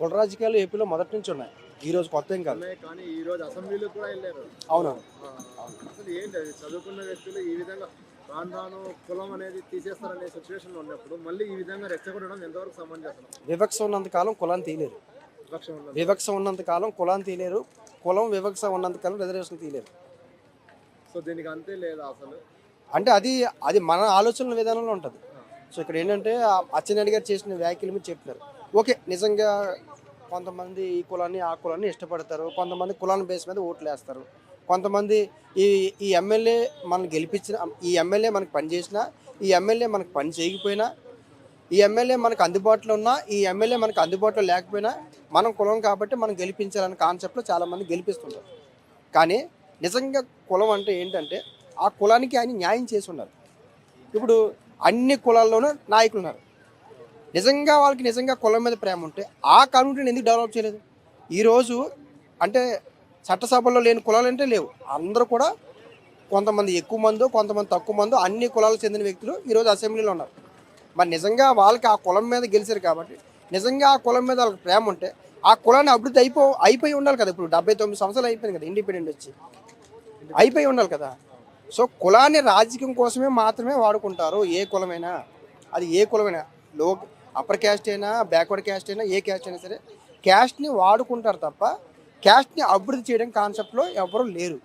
కుల రాజకీయాలు ఏపీలో మొదటి నుంచి ఉన్నాయి. ఈ రోజు కొత్త ఏం కాదు. కానీ ఈ రోజు అసెంబ్లీలో కూడా వెళ్ళారు. అవునవును. అసలు ఏంటి అది చదువుకున్న వ్యక్తులు ఈ విధంగా రాను రాను కులం అనేది తీసేస్తారనే సిచ్యువేషన్లో ఉన్నప్పుడు మళ్ళీ ఈ విధంగా రెచ్చగొట్టడం ఎంతవరకు సమంజసం? వివక్ష ఉన్నంత కాలం కులాన్ని తీయలేరు. వివక్ష ఉన్నంత కాలం కులాన్ని తీయలేరు. కులం వివక్ష ఉన్నంత కాలం రిజర్వేషన్ తీయలేరు. సో దీనికి అంతే లేదా అసలు? అంటే అది అది మన ఆలోచనల విధానంలో ఉంటుంది. సో ఇక్కడ ఏంటంటే అచ్చెన్నాయుడు గారు చేసిన వ్యాఖ్యలు మీరు చెప్తున్నారు. ఓకే, నిజంగా కొంతమంది ఈ కులాన్ని ఆ కులాన్ని ఇష్టపడతారు. కొంతమంది కులాన్ని బేస్ మీద ఓట్లు వేస్తారు. కొంతమంది ఈ ఈ ఎమ్మెల్యే మనం గెలిపించిన, ఈ ఎమ్మెల్యే మనకు పని చేసినా, ఈ ఎమ్మెల్యే మనకు పని చేయకపోయినా, ఈ ఎమ్మెల్యే మనకు అందుబాటులో ఉన్నా, ఈ ఎమ్మెల్యే మనకు అందుబాటులో లేకపోయినా మనం కులం కాబట్టి మనం గెలిపించాలనే కాన్సెప్ట్లో చాలామంది గెలిపిస్తుంటారు. కానీ నిజంగా కులం అంటే ఏంటంటే ఆ కులానికి ఆయన న్యాయం చేసి ఉన్నారు. ఇప్పుడు అన్ని కులాల్లోనూ నాయకులు ఉన్నారు. నిజంగా వాళ్ళకి నిజంగా కులం మీద ప్రేమ ఉంటే ఆ కమ్యూనిటీని ఎందుకు డెవలప్ చేయలేదు? ఈరోజు అంటే చట్టసభల్లో లేని కులాలు అంటే లేవు. అందరూ కూడా కొంతమంది ఎక్కువ మందో కొంతమంది తక్కువ మందో అన్ని కులాలకు చెందిన వ్యక్తులు ఈరోజు అసెంబ్లీలో ఉన్నారు. మరి నిజంగా వాళ్ళకి ఆ కులం మీద గెలిచారు కాబట్టి నిజంగా ఆ కులం మీద వాళ్ళకి ప్రేమ ఉంటే ఆ కులాన్ని అభివృద్ధి అయిపోయి ఉండాలి కదా. ఇప్పుడు 79 సంవత్సరాలు అయిపోయింది కదా ఇండిపెండెంట్ వచ్చి, అయిపోయి ఉండాలి కదా. సో కులాన్ని రాజకీయం కోసమే మాత్రమే వాడుకుంటారు. ఏ కులమైనా, అది ఏ కులమైనా, అప్పర్ క్యాస్ట్ అయినా బ్యాక్వర్డ్ క్యాస్ట్ అయినా ఏ క్యాస్ట్ అయినా సరే క్యాస్ట్ని వాడుకుంటారు తప్ప క్యాస్ట్ని అభివృద్ధి చేయడం కాన్సెప్ట్లో ఎవరు లేరు.